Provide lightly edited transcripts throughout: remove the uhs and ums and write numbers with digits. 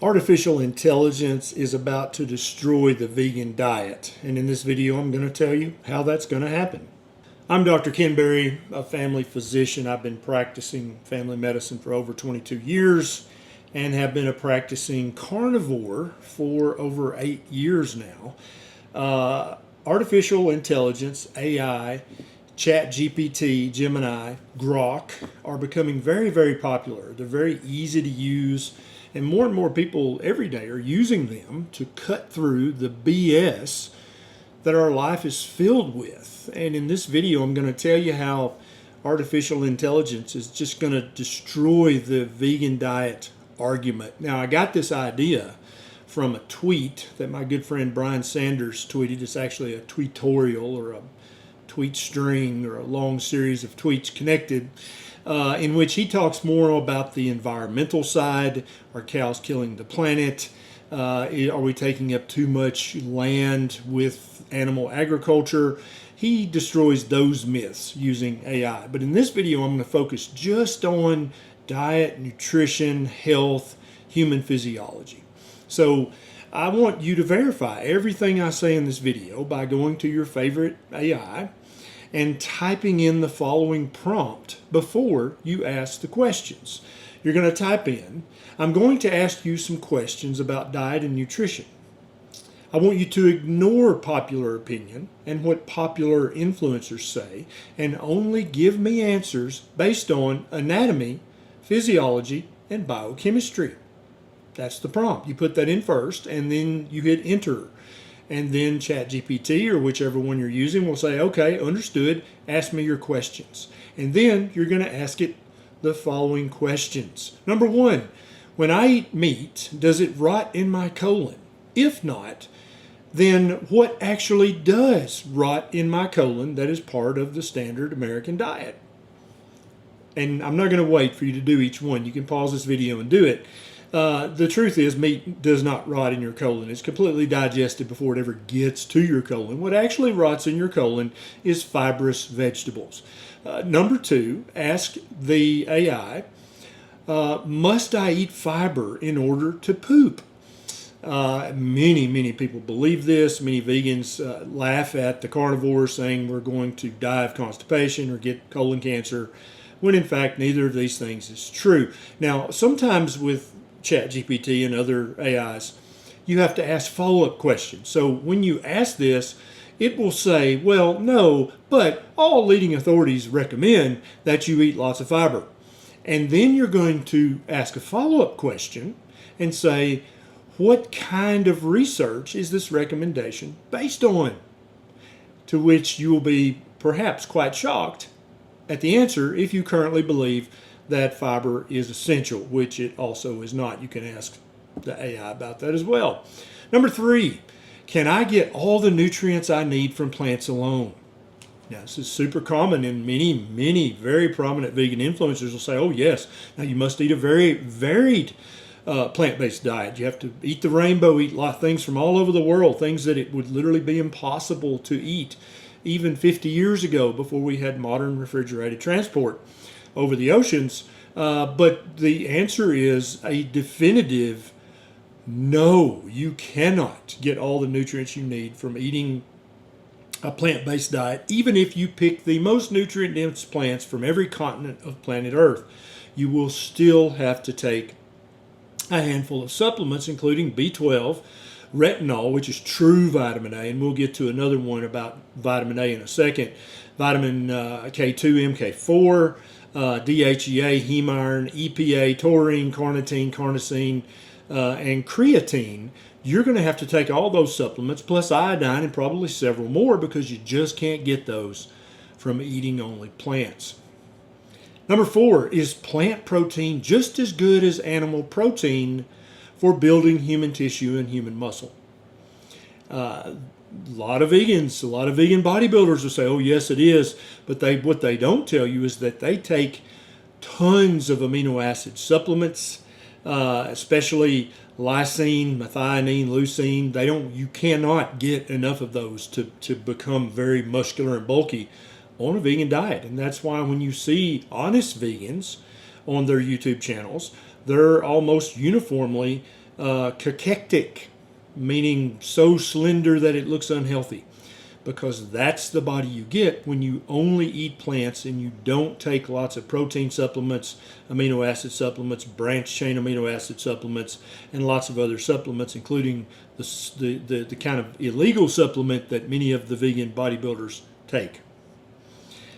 Artificial intelligence is about to destroy the vegan diet, and in this video I'm going to tell you how that's going to happen. I'm Dr. Ken Berry, a family physician. I've been practicing family medicine for over 22 years and have been a practicing carnivore for over 8 years now. Artificial intelligence, AI, ChatGPT, Gemini, Grok are becoming very, very popular. They're very easy to use, and more people every day are using them to cut through the BS that our life is filled with. And in this video, I'm going to tell you how artificial intelligence is just going to destroy the vegan diet argument. Now, I got this idea from a tweet that my good friend Brian Sanders tweeted. It's actually a tweetorial or a tweet string or a long series of tweets connected, in which he talks more about the environmental side. Are cows killing the planet? Are we taking up too much land with animal agriculture? He destroys those myths using AI. But in this video, I'm going to focus just on diet, nutrition, health, human physiology. So I want you to verify everything I say in this video by going to your favorite AI and typing in the following prompt before you ask the questions. You're going to type in, I'm going to ask you some questions about diet and nutrition. I want you to ignore popular opinion and what popular influencers say and only give me answers based on anatomy, physiology, and biochemistry. That's the prompt. You put that in first and then you hit enter. And then ChatGPT or whichever one you're using will say, okay, understood, ask me your questions. And then you're going to ask it the following questions. Number one, when I eat meat, does it rot in my colon? If not, then what actually does rot in my colon that is part of the standard American diet? And I'm not going to wait for you to do each one. You can pause this video and do it. The truth is, meat does not rot in your colon. It's completely digested before it ever gets to your colon. What actually rots in your colon is fibrous vegetables. Number two, ask the AI, must I eat fiber in order to poop? Many people believe this. Many vegans laugh at the carnivores saying we're going to die of constipation or get colon cancer, when in fact neither of these things is true. Now, sometimes with ChatGPT and other AIs, you have to ask follow-up questions. So when you ask this, it will say, well, no, but all leading authorities recommend that you eat lots of fiber. And then you're going to ask a follow-up question and say, what kind of research is this recommendation based on? To which you will be perhaps quite shocked at the answer if you currently believe that fiber is essential, which it also is not. You can ask the AI about that as well. Number three, can I get all the nutrients I need from plants alone? Now, this is super common, and many very prominent vegan influencers will say, oh yes, now you must eat a very varied plant-based diet. You have to eat the rainbow, eat a lot of things from all over the world, things that it would literally be impossible to eat even 50 years ago before we had modern refrigerated transport over the oceans. But the answer is a definitive no. You cannot get all the nutrients you need from eating a plant-based diet, even if you pick the most nutrient-dense plants from every continent of planet Earth. You will still have to take a handful of supplements, including B12, retinol, which is true vitamin A, and we'll get to another one about vitamin A in a second, vitamin K2, MK4, DHEA, heme iron, EPA, taurine, carnitine, carnosine, and creatine. You're going to have to take all those supplements plus iodine and probably several more because you just can't get those from eating only plants. Number four, is plant protein just as good as animal protein for building human tissue and human muscle? A lot of vegans, a lot of vegan bodybuilders will say, oh yes it is, but what they don't tell you is that they take tons of amino acid supplements, especially lysine, methionine, leucine. You cannot get enough of those to become very muscular and bulky on a vegan diet. And that's why when you see honest vegans on their YouTube channels, they're almost uniformly cachectic, meaning so slender that it looks unhealthy, because that's the body you get when you only eat plants and you don't take lots of protein supplements, amino acid supplements, branch chain amino acid supplements, and lots of other supplements, including the kind of illegal supplement that many of the vegan bodybuilders take.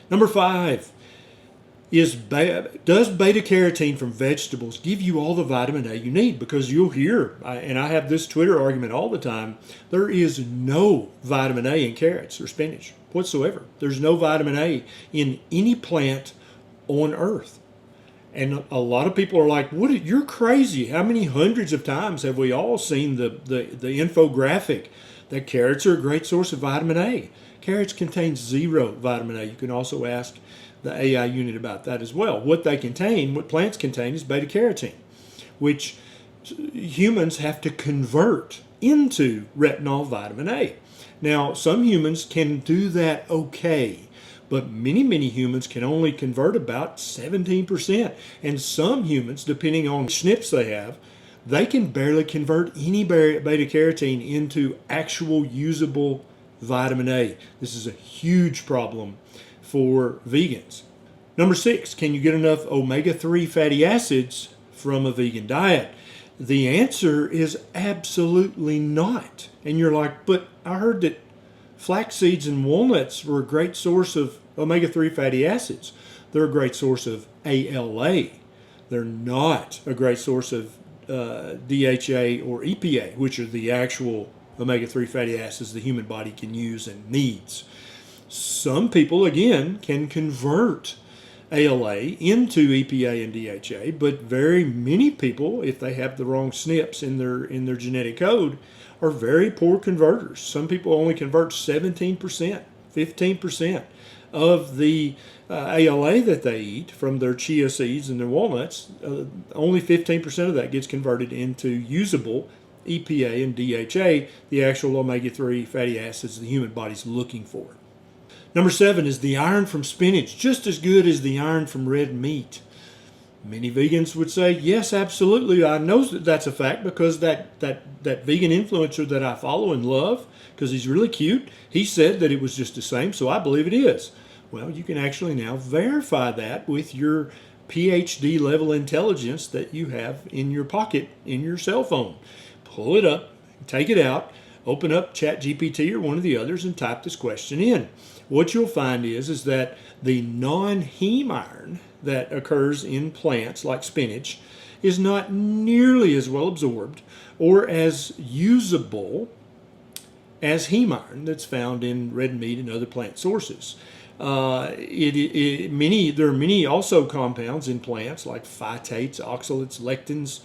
Number 5 is, does beta carotene from vegetables give you all the vitamin A you need? Because you'll hear, and I have this Twitter argument all the time, there is no vitamin A in carrots or spinach whatsoever. There's no vitamin A in any plant on earth. And a lot of people are like, you're crazy. How many hundreds of times have we all seen the infographic that carrots are a great source of vitamin A? Carrots contain 0 vitamin A. You can also ask the AI unit about that as well. What plants contain is beta carotene, which humans have to convert into retinol vitamin A. Now, some humans can do that okay, but many humans can only convert about 17%. And some humans, depending on which SNPs they have, they can barely convert any beta carotene into actual usable vitamin A. This is a huge problem for vegans. Number 6, can you get enough omega-3 fatty acids from a vegan diet? The answer is absolutely not. And you're like, but I heard that flax seeds and walnuts were a great source of omega-3 fatty acids. They're a great source of ALA. They're not a great source of DHA or EPA, which are the actual omega-3 fatty acids the human body can use and needs. Some people, again, can convert ALA into EPA and DHA, but very many people, if they have the wrong SNPs in their genetic code, are very poor converters. Some people only convert 17%, 15% of the ALA that they eat from their chia seeds and their walnuts. Only 15% of that gets converted into usable EPA and DHA, the actual omega-3 fatty acids the human body's looking for. Number 7 is the iron from spinach, just as good as the iron from red meat. Many vegans would say, yes, absolutely. I know that that's a fact because that vegan influencer that I follow and love, because he's really cute, he said that it was just the same, so I believe it is. Well, you can actually now verify that with your PhD level intelligence that you have in your pocket, in your cell phone. Pull it up, take it out, open up ChatGPT or one of the others and type this question in. What you'll find is that the non-heme iron that occurs in plants like spinach is not nearly as well absorbed or as usable as heme iron that's found in red meat and other plant sources. There are many also compounds in plants like phytates, oxalates, lectins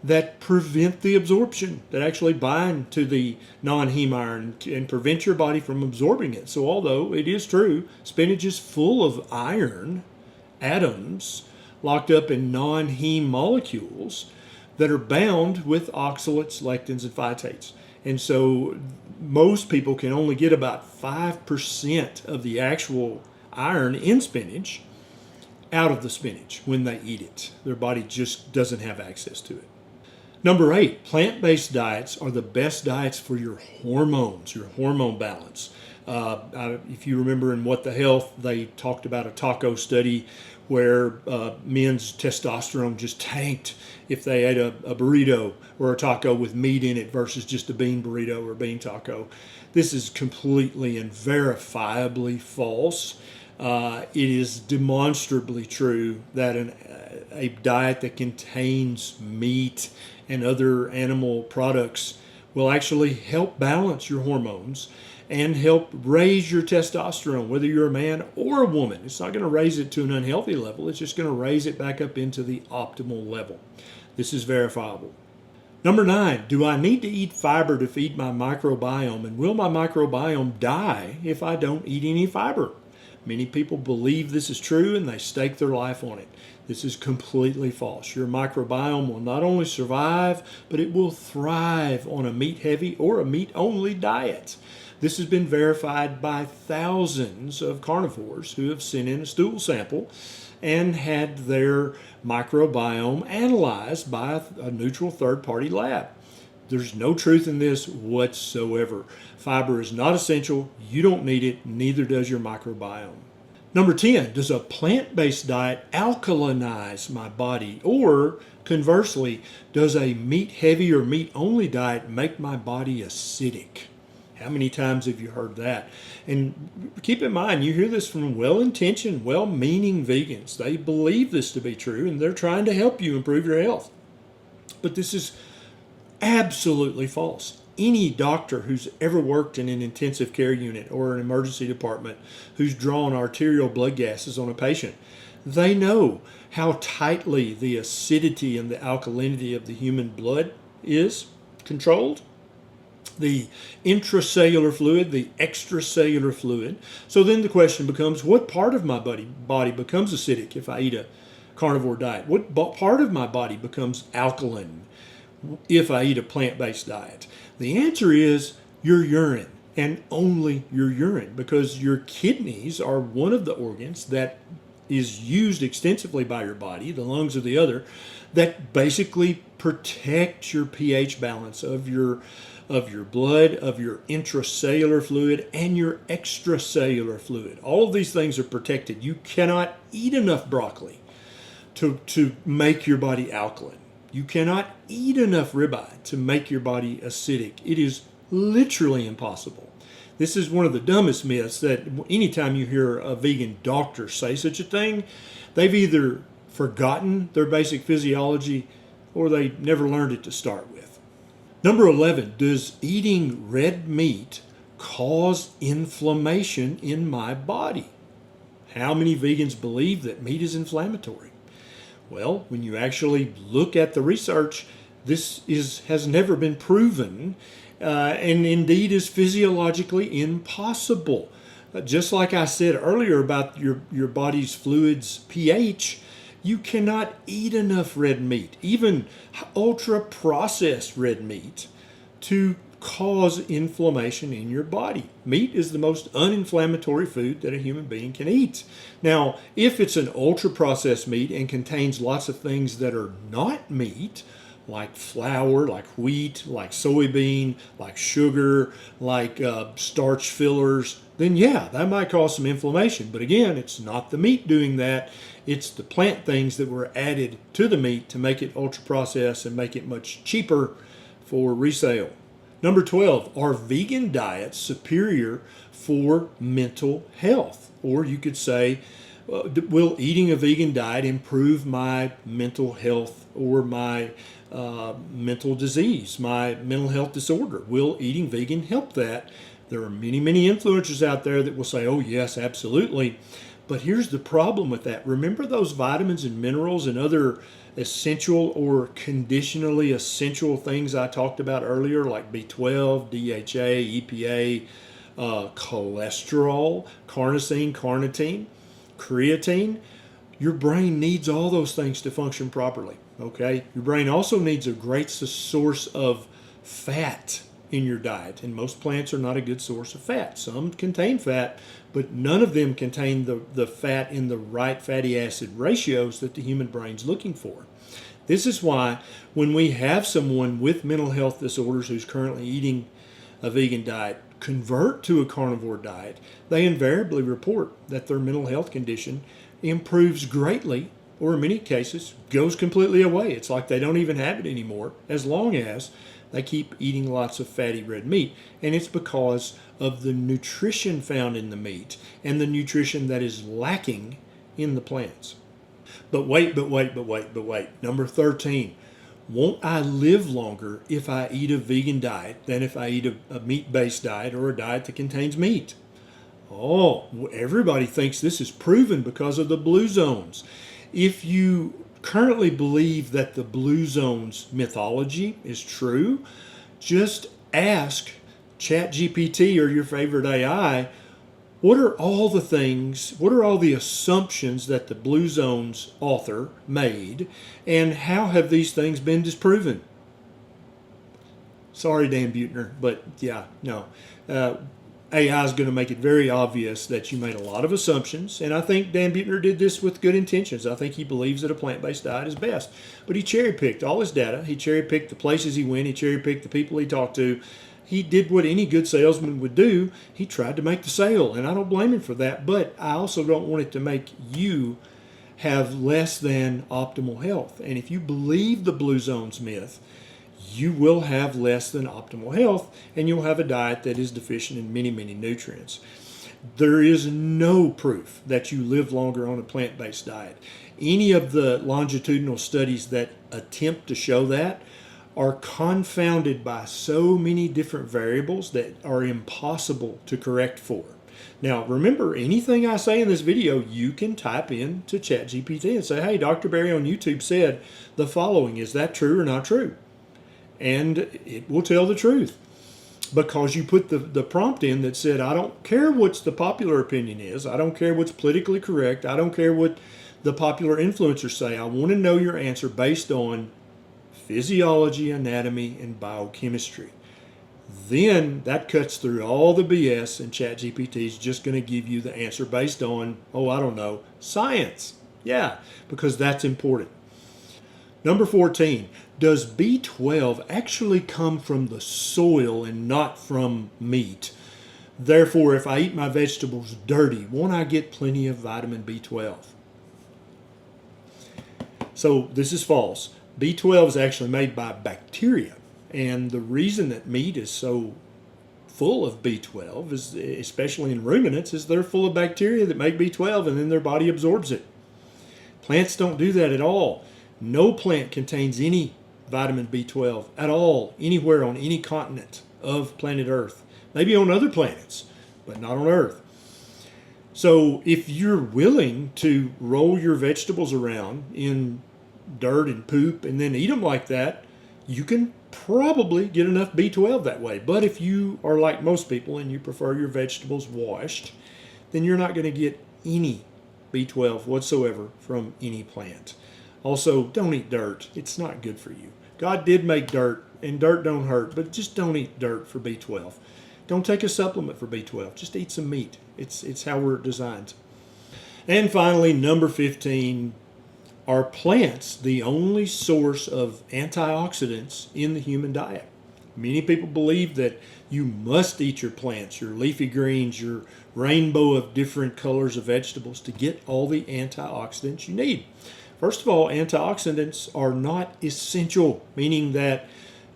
that prevent the absorption, that actually bind to the non-heme iron and prevent your body from absorbing it. So although it is true, spinach is full of iron atoms locked up in non-heme molecules that are bound with oxalates, lectins, and phytates. And so most people can only get about 5% of the actual iron in spinach out of the spinach when they eat it. Their body just doesn't have access to it. Number 8, plant-based diets are the best diets for your hormones, your hormone balance. If you remember in What the Health, they talked about a taco study where men's testosterone just tanked if they ate a burrito or a taco with meat in it versus just a bean burrito or bean taco. This is completely and verifiably false. It is demonstrably true that a diet that contains meat and other animal products will actually help balance your hormones and help raise your testosterone, whether you're a man or a woman. It's not going to raise it to an unhealthy level. It's just going to raise it back up into the optimal level. This is verifiable. Number 9, do I need to eat fiber to feed my microbiome? And will my microbiome die if I don't eat any fiber? Many people believe this is true and they stake their life on it. This is completely false. Your microbiome will not only survive, but it will thrive on a meat-heavy or a meat-only diet. This has been verified by thousands of carnivores who have sent in a stool sample and had their microbiome analyzed by a neutral third-party lab. There's no truth in this whatsoever. Fiber is not essential. You don't need it. Neither does your microbiome. Number 10, does a plant-based diet alkalinize my body? Or conversely, does a meat-heavy or meat-only diet make my body acidic? How many times have you heard that? And keep in mind, you hear this from well-intentioned, well-meaning vegans. They believe this to be true, and they're trying to help you improve your health. But this is absolutely false. Any doctor who's ever worked in an intensive care unit or an emergency department who's drawn arterial blood gases on a patient, they know how tightly the acidity and the alkalinity of the human blood is controlled. The intracellular fluid, the extracellular fluid. So then the question becomes, what part of my body becomes acidic if I eat a carnivore diet? What part of my body becomes alkaline if I eat a plant-based diet? The answer is your urine, and only your urine, because your kidneys are one of the organs that is used extensively by your body, the lungs are the other, that basically protect your pH balance of your blood, of your intracellular fluid, and your extracellular fluid. All of these things are protected. You cannot eat enough broccoli to make your body alkaline. You cannot eat enough ribeye to make your body acidic. It is literally impossible. This is one of the dumbest myths that anytime you hear a vegan doctor say such a thing, they've either forgotten their basic physiology or they never learned it to start with. Number 11, does eating red meat cause inflammation in my body? How many vegans believe that meat is inflammatory? Well, when you actually look at the research, this has never been proven and indeed is physiologically impossible. Just like I said earlier about your body's fluids pH, you cannot eat enough red meat, even ultra-processed red meat, to cause inflammation in your body. Meat is the most uninflammatory food that a human being can eat. Now, if it's an ultra-processed meat and contains lots of things that are not meat, like flour, like wheat, like soybean, like sugar, like starch fillers, then yeah, that might cause some inflammation. But again, it's not the meat doing that. It's the plant things that were added to the meat to make it ultra-processed and make it much cheaper for resale. Number 12, are vegan diets superior for mental health? Or you could say, will eating a vegan diet improve my mental health or my mental disease, my mental health disorder? Will eating vegan help that? There are many, many influencers out there that will say, oh yes, absolutely. But here's the problem with that. Remember those vitamins and minerals and other essential or conditionally essential things I talked about earlier, like B12, DHA, EPA, cholesterol, carnosine, carnitine, creatine? Your brain needs all those things to function properly, okay? Your brain also needs a great source of fat in your diet, and most plants are not a good source of fat. Some contain fat, but none of them contain the fat in the right fatty acid ratios that the human brain's looking for. This is why when we have someone with mental health disorders who's currently eating a vegan diet convert to a carnivore diet, they invariably report that their mental health condition improves greatly, or in many cases goes completely away. It's like they don't even have it anymore, as long as they keep eating lots of fatty red meat. And it's because of the nutrition found in the meat and the nutrition that is lacking in the plants. But wait. Number 13, won't I live longer if I eat a vegan diet than if I eat a meat-based diet or a diet that contains meat? Oh, everybody thinks this is proven because of the blue zones. If you currently believe that the blue zones mythology is true, just ask ChatGPT or your favorite AI, what are all the assumptions that the blue zones author made, and how have these things been disproven? Sorry, Dan Buettner, but yeah, no. AI is going to make it very obvious that you made a lot of assumptions, and I think Dan Buettner did this with good intentions. I think he believes that a plant-based diet is best, but he cherry-picked all his data. He cherry-picked the places he went. He cherry-picked the people he talked to. He did what any good salesman would do. He tried to make the sale, and I don't blame him for that, but I also don't want it to make you have less than optimal health. And if you believe the blue zones myth, you will have less than optimal health, and you'll have a diet that is deficient in many, many nutrients. There is no proof that you live longer on a plant-based diet. Any of the longitudinal studies that attempt to show that are confounded by so many different variables that are impossible to correct for. Now, remember, anything I say in this video, you can type in to ChatGPT and say, hey, Dr. Barry on YouTube said the following. Is that true or not true? And it will tell the truth, because you put the prompt in that said, I don't care what the popular opinion is. I don't care what's politically correct. I don't care what the popular influencers say. I want to know your answer based on physiology, anatomy, and biochemistry. Then that cuts through all the BS, and ChatGPT is just going to give you the answer based on, oh, I don't know, science. Yeah, because that's important. Number 14, does B12 actually come from the soil and not from meat? Therefore, if I eat my vegetables dirty, won't I get plenty of vitamin B12? So this is false. B12 is actually made by bacteria. And the reason that meat is so full of B12, is, especially in ruminants, is they're full of bacteria that make B12 and then their body absorbs it. Plants don't do that at all. No plant contains any vitamin B12 at all, anywhere on any continent of planet Earth. Maybe on other planets, but not on Earth. So if you're willing to roll your vegetables around in dirt and poop and then eat them like that, you can probably get enough B12 that way. But if you are like most people and you prefer your vegetables washed, then you're not going to get any B12 whatsoever from any plant. Also, don't eat dirt. It's not good for you. God did make dirt, and dirt don't hurt, but just don't eat dirt for B12. Don't take a supplement for B12. Just eat some meat. It's how we're designed. And finally, number 15, are plants the only source of antioxidants in the human diet? Many people believe that you must eat your plants, your leafy greens, your rainbow of different colors of vegetables to get all the antioxidants you need. First of all, antioxidants are not essential, meaning that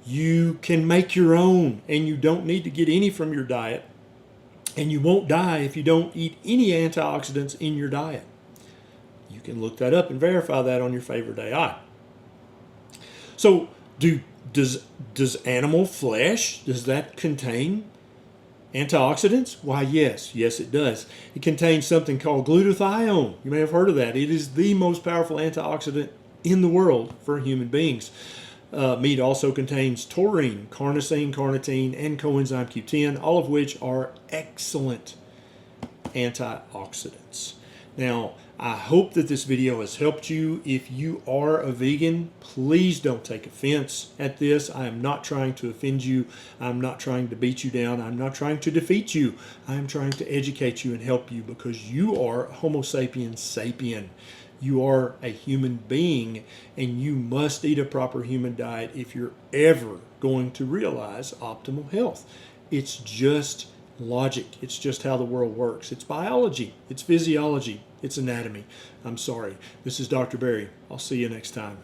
you can make your own and you don't need to get any from your diet, and you won't die if you don't eat any antioxidants in your diet. You can look that up and verify that on your favorite AI. So does animal flesh, does that contain antioxidants? Why, yes it does. It contains something called glutathione. You may have heard of that. It is the most powerful antioxidant in the world for human beings. Meat also contains taurine, carnosine, carnitine, and coenzyme Q10, all of which are excellent antioxidants. Now, I hope that this video has helped you. If you are a vegan, please don't take offense at this. I am not trying to offend you. I'm not trying to beat you down. I'm not trying to defeat you. I am trying to educate you and help you, because you are Homo sapiens sapien. You are a human being, and you must eat a proper human diet if you're ever going to realize optimal health. It's just logic. It's just how the world works. It's biology. It's physiology. It's anatomy. I'm sorry. This is Dr. Barry. I'll see you next time.